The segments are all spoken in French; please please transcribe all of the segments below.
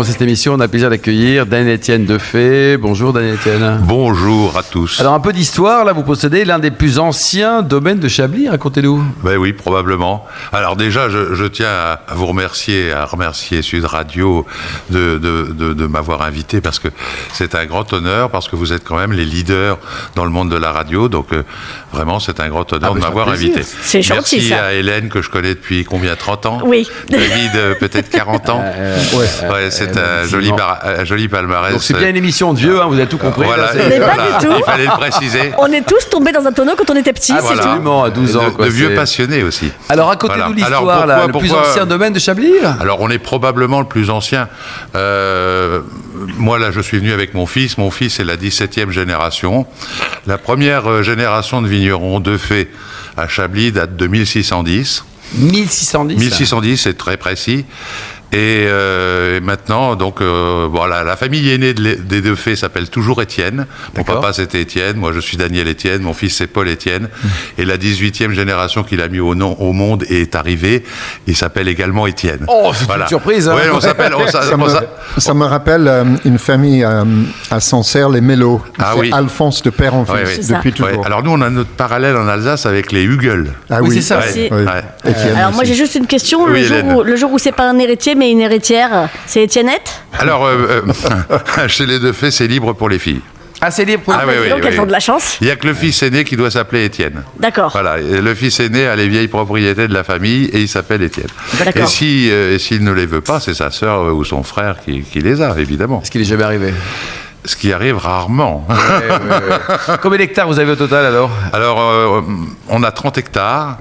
commencer cette émission, on a le plaisir d'accueillir Daniel-Étienne Defay. Bonjour Daniel-Étienne. Bonjour à tous. Alors un peu d'histoire, là vous possédez l'un des plus anciens domaines de Chablis, racontez-nous. Ben oui, probablement. Alors déjà, je tiens à vous remercier, Sud Radio de m'avoir invité parce que c'est un grand honneur, parce que vous êtes quand même les leaders dans le monde de la radio, donc vraiment c'est un grand honneur de m'avoir invité. C'est gentil. Merci ça. à Hélène que je connais depuis combien, 30 ans? Oui. David, peut-être 40 ans. Ouais, c'est un joli palmarès. Donc c'est bien une émission de vieux, hein, vous avez tout compris. Voilà, Mais pas du tout. il fallait le préciser. On est tous tombés dans un tonneau quand on était petits. Ah, voilà. Absolument, à 12 ans. De vieux passionnés aussi. Alors racontez-nous l'histoire, là, le plus ancien domaine de Chablis. Alors on est probablement le plus ancien. Moi là, je suis venu avec mon fils. Mon fils est la 17e génération. La première génération de vignerons Defay à Chablis date de 1610. 1610. 1610, c'est très précis. Et maintenant, donc, voilà, la famille aînée des Defay s'appelle toujours Étienne. Mon papa, c'était Étienne. Moi, je suis Daniel Étienne. Mon fils, c'est Paul Étienne. Et la 18e génération qu'il a mis au monde est arrivée. Il s'appelle également Étienne. Oh, c'est une surprise. Hein. Oui, on s'appelle... Ça me rappelle une famille à Sancerre, les Mélos. Ah, c'est oui. Alphonse de père en fils, depuis toujours. Ouais. Alors nous, on a notre parallèle en Alsace avec les Hugel. Ah oui, c'est ça. Oui. Alors moi, j'ai juste une question. Oui, Le jour où c'est pas un héritier, mais une héritière, c'est Étiennette? Alors, chez les Defay, c'est libre pour les filles. Ah, c'est libre pour Ah, oui, Donc elles ont de la chance. Il n'y a que le fils aîné qui doit s'appeler Étienne. D'accord. Voilà, et le fils aîné a les vieilles propriétés de la famille et il s'appelle Étienne. D'accord. Et s'il ne les veut pas, c'est sa sœur ou son frère qui les a, évidemment. Est-ce qu'il est jamais arrivé? Ce qui arrive rarement. Ouais. Combien d'hectares vous avez au total alors? Alors, on a 30 hectares.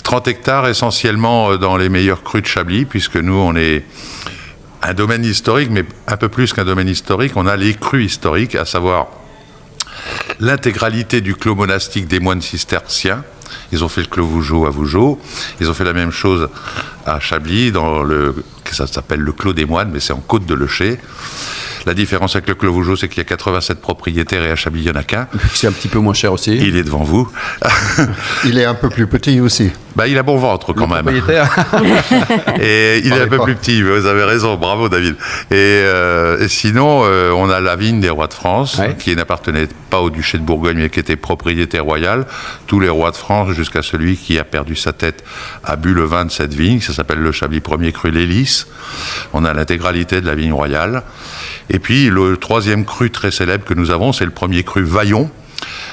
30 hectares essentiellement dans les meilleurs crus de Chablis, puisque nous, on est un domaine historique, mais un peu plus qu'un domaine historique. On a les crus historiques, à savoir l'intégralité du clos monastique des moines cisterciens. Ils ont fait le clos Vougeot à Vougeot. Ils ont fait la même chose à Chablis, ça s'appelle le clos des moines, mais c'est en côte de Lecher. La différence avec le clos Vougeot, c'est qu'il y a 87 propriétaires et à Chablis, il n'y en a qu'un. C'est un petit peu moins cher aussi. Il est devant vous. Il est un peu plus petit aussi. Bah, il a bon ventre quand même. Propriétaire. Et il est un peu plus petit, vous avez raison, bravo David. Et sinon, on a la vigne des rois de France, qui n'appartenait pas au duché de Bourgogne, mais qui était propriété royale. Tous les rois de France, jusqu'à celui qui a perdu sa tête, a bu le vin de cette vigne. Ça s'appelle le Chablis Premier Cru l'Hélice. On a l'intégralité de la vigne royale. Et puis, le troisième cru très célèbre que nous avons, c'est le premier cru Vaillon.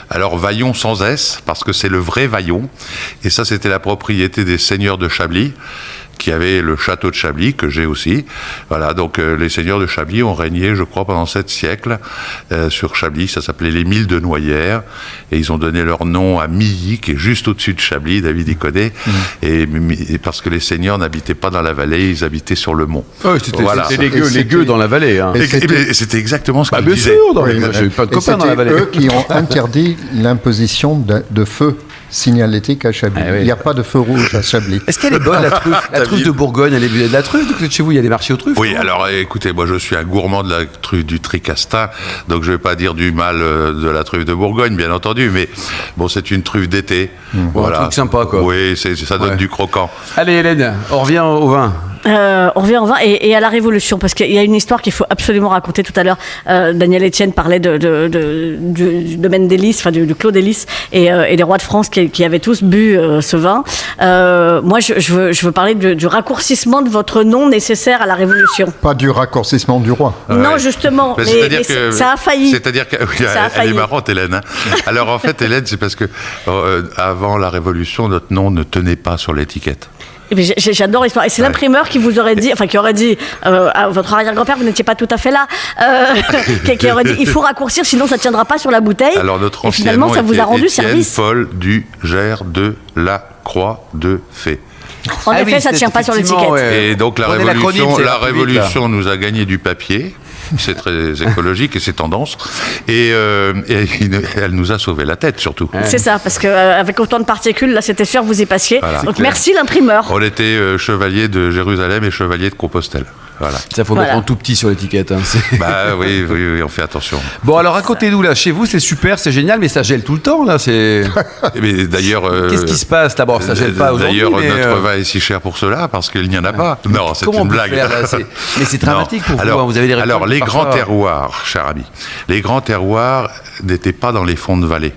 Alors, Vaillon sans S, parce que c'est le vrai Vaillon. Et ça, c'était la propriété des seigneurs de Chablis, qui avaient le château de Chablis, que j'ai aussi. Voilà, donc les seigneurs de Chablis ont régné, je crois, pendant 7 siècles sur Chablis. Ça s'appelait les Milles de Noyères. Et ils ont donné leur nom à Milly, qui est juste au-dessus de Chablis, David y connaît. Et parce que les seigneurs n'habitaient pas dans la vallée, ils habitaient sur le mont. Oui, c'était les gueux dans la vallée. Hein. Et c'était exactement ce qu'ils bien disaient. sûr, j'ai eu pas de copains dans la vallée. Eux qui ont interdit l'imposition de feux signalétique à Chablis. Ah oui. Il n'y a pas de feu rouge à Chablis. Est-ce qu'elle est bonne, la truffe? La truffe de Bourgogne, elle est de la truffe de chez vous? Il y a des marchés aux truffes? Oui, alors écoutez, moi je suis un gourmand de la truffe du Tricastin, donc je ne vais pas dire du mal de la truffe de Bourgogne, bien entendu, mais bon, c'est une truffe d'été. Voilà. Un truc sympa, quoi. Oui, ça donne du croquant. Allez, Hélène, on revient au vin. On revient au vin et à la Révolution, parce qu'il y a une histoire qu'il faut absolument raconter. Tout à l'heure, Daniel Étienne parlait du domaine d'Hélice, enfin du clos d'Hélice, et des rois de France qui avaient tous bu ce vin. Moi, je veux parler du raccourcissement de votre nom nécessaire à la Révolution. Pas du raccourcissement du roi. Non, justement, mais ça a failli. C'est-à-dire qu'elle est marrante, Hélène. Hein. Alors en fait, Hélène, c'est parce que avant la Révolution, notre nom ne tenait pas sur l'étiquette. J'adore l'histoire. Et c'est l'imprimeur qui vous aurait dit, qui aurait dit à votre arrière-grand-père, vous n'étiez pas tout à fait là, qui aurait dit il faut raccourcir, sinon ça ne tiendra pas sur la bouteille. Alors notre et ancien finalement, nom ça vous a rendu Étienne service. Paul du Gers de la Croix de Fay. En effet, ça ne tient pas sur l'étiquette. Et donc la Révolution nous a gagné du papier. C'est très écologique et c'est tendance. Et elle nous a sauvé la tête, surtout. C'est ça, parce qu'avec autant de particules, là, c'était sûr, vous y passiez. Voilà. Donc merci l'imprimeur. On était chevalier de Jérusalem et chevalier de Compostelle. Voilà. Ça faut mettre en tout petit sur l'étiquette. Hein. Bah oui, on fait attention. Bon, alors racontez-nous là, chez vous c'est super, c'est génial, mais ça gèle tout le temps là. Mais d'ailleurs, qu'est-ce qui se passe d'abord? Ça gèle pas aujourd'hui. D'ailleurs, notre vin est si cher pour cela parce qu'il n'y en a pas. Non, c'est une blague. Mais c'est dramatique pour vous. Vous avez des alors, les grands terroirs, cher ami, les grands terroirs n'étaient pas dans les fonds de vallée.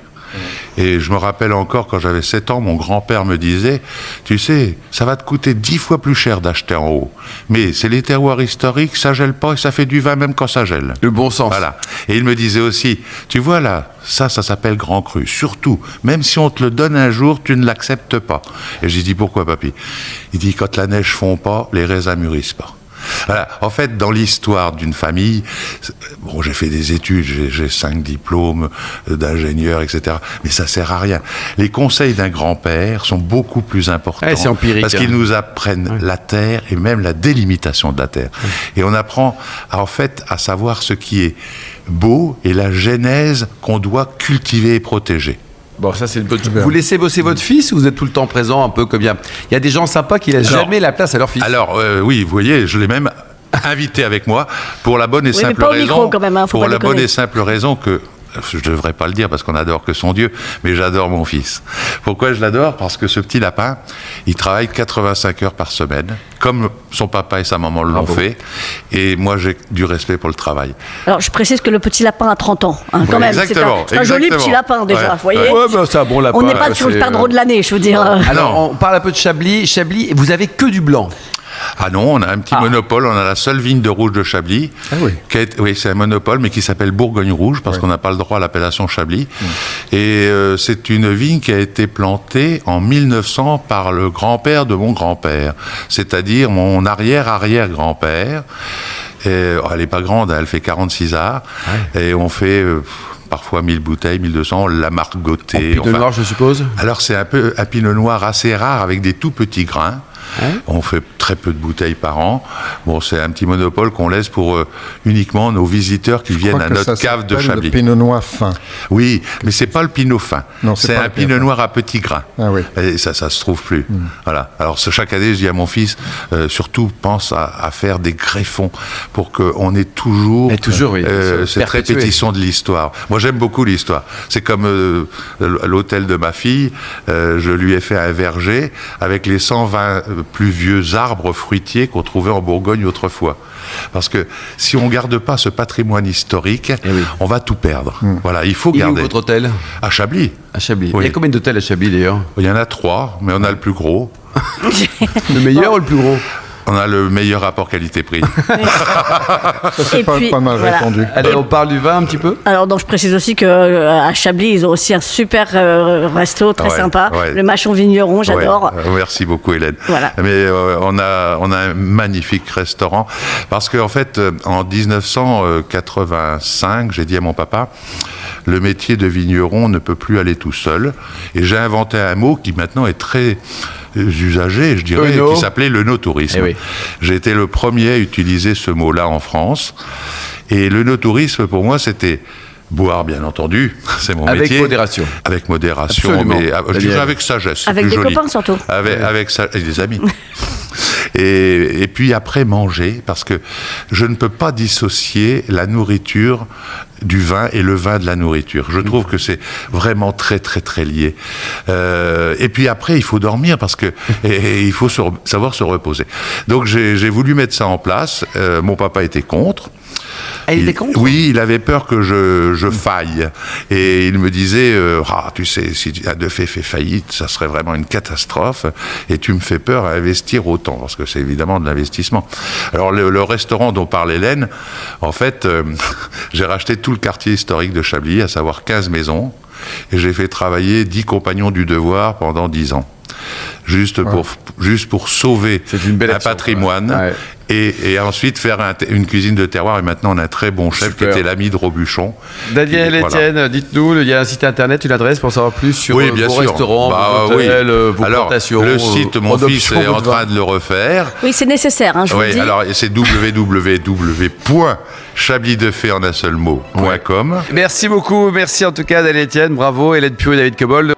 Et je me rappelle encore, quand j'avais 7 ans, mon grand-père me disait, tu sais, ça va te coûter 10 fois plus cher d'acheter en haut. Mais c'est les terroirs historiques, ça gèle pas et ça fait du vin même quand ça gèle. Le bon sens. Voilà. Et il me disait aussi, tu vois là, ça s'appelle Grand Cru. Surtout, même si on te le donne un jour, tu ne l'acceptes pas. Et j'ai dit, pourquoi, papy? Il dit, quand la neige fond pas, les raisins mûrissent pas. Voilà. En fait, dans l'histoire d'une famille, bon, j'ai fait des études, j'ai 5 diplômes d'ingénieur, etc. Mais ça sert à rien. Les conseils d'un grand-père sont beaucoup plus importants. C'est empirique. Parce qu'ils nous apprennent la terre et même la délimitation de la terre. Et on apprend, en fait, à savoir ce qui est beau et la genèse qu'on doit cultiver et protéger. Bon, ça c'est vous laissez bosser votre fils ou vous êtes tout le temps présent un peu comme il y a des gens sympas qui laissent jamais la place à leur fils. Alors oui, vous voyez, je l'ai même invité avec moi pour la bonne et simple raison. Micro, quand même, pour la bonne et simple raison que je ne devrais pas le dire parce qu'on adore que son Dieu, mais j'adore mon fils. Pourquoi je l'adore? Parce que ce petit lapin, il travaille 85 heures par semaine, comme son papa et sa maman l'ont fait, et moi j'ai du respect pour le travail. Alors je précise que le petit lapin a 30 ans, hein, quand même. Exactement. C'est un joli petit lapin déjà, vous voyez. C'est un bon lapin. On n'est pas sur le perdreau de l'année, je veux dire. Alors on parle un peu de Chablis. Chablis, vous avez que du blanc. Ah non, on a un petit monopole, on a la seule vigne de rouge de Chablis. Ah oui. Oui, c'est un monopole, mais qui s'appelle Bourgogne Rouge, parce qu'on n'a pas le droit à l'appellation Chablis. Et c'est une vigne qui a été plantée en 1900 par le grand-père de mon grand-père, c'est-à-dire mon arrière-arrière-grand-père. Elle n'est pas grande, elle fait 46 arts, et on fait... parfois 1000 bouteilles, 1200, la margotée. En pinot noir, je suppose. Alors c'est un peu un pinot noir assez rare avec des tout petits grains. On fait très peu de bouteilles par an. Bon, c'est un petit monopole qu'on laisse pour uniquement nos visiteurs qui viennent à notre cave de Chablis. Le pinot noir fin. Oui, mais c'est pas le pinot fin. Non, c'est un pinot noir à petits grains. Ah oui. Et ça se trouve plus. Voilà. Alors chaque année, je dis à mon fils, surtout pense à faire des greffons pour qu'on ait toujours, cette répétition de l'histoire. Moi, j'aime beaucoup l'histoire. C'est comme l'hôtel de ma fille. Je lui ai fait un verger avec les 120 plus vieux arbres fruitiers qu'on trouvait en Bourgogne autrefois. Parce que si on ne garde pas ce patrimoine historique, on va tout perdre. Voilà, il faut garder. Où est votre hôtel? À Chablis. À Chablis. Oui. Il y a combien d'hôtels à Chablis d'ailleurs? Il y en a 3, mais on a le plus gros. Le meilleur ou le plus gros? On a le meilleur rapport qualité-prix. Ça, c'est pas mal répondu. Allez, on parle du vin un petit peu. Alors, donc, je précise aussi qu'à Chablis, ils ont aussi un super resto très sympa. Le Machon Vigneron, j'adore. Merci beaucoup, Hélène. Voilà. Mais on a un magnifique restaurant. Parce qu'en fait, en 1985, j'ai dit à mon papa, le métier de vigneron ne peut plus aller tout seul. Et j'ai inventé un mot qui maintenant est très usagé, je dirais, qui s'appelait le no-tourisme. J'ai été le premier à utiliser ce mot-là en France. Et le no-tourisme, pour moi, c'était boire, bien entendu, c'est mon métier. Avec modération. Avec modération, absolument. Mais je dirais avec sagesse. Avec des copains surtout. Avec des amis. Et puis après, manger, parce que je ne peux pas dissocier la nourriture du vin et le vin de la nourriture. Je trouve que c'est vraiment très, très, très lié. Et puis après, il faut dormir parce que il faut savoir se reposer. Donc j'ai voulu mettre ça en place. Mon papa était contre. Il était contre? Oui, il avait peur que je faille. Et il me disait, tu sais, si Adefé fait faillite, ça serait vraiment une catastrophe. Et tu me fais peur à investir autant, parce que c'est évidemment de l'investissement. Alors le restaurant dont parle Hélène, en fait, j'ai racheté tout le quartier historique de Chablis, à savoir 15 maisons. Et j'ai fait travailler 10 compagnons du devoir pendant 10 ans. Juste pour sauver un patrimoine et ensuite faire une cuisine de terroir. Et maintenant, on a un très bon chef qui était l'ami de Robuchon. Daniel Etienne, dites-nous, il y a un site internet, une adresse pour savoir plus sur vos restaurants, vos hôtels, vos plantations. Le site, mon fils est en train de le refaire. Oui, c'est nécessaire, je vous le dis. Alors, c'est www.chabliesdefay en un seul mot.com. Merci beaucoup, merci en tout cas Daniel Etienne, bravo, Hélène Piou et David Cobold.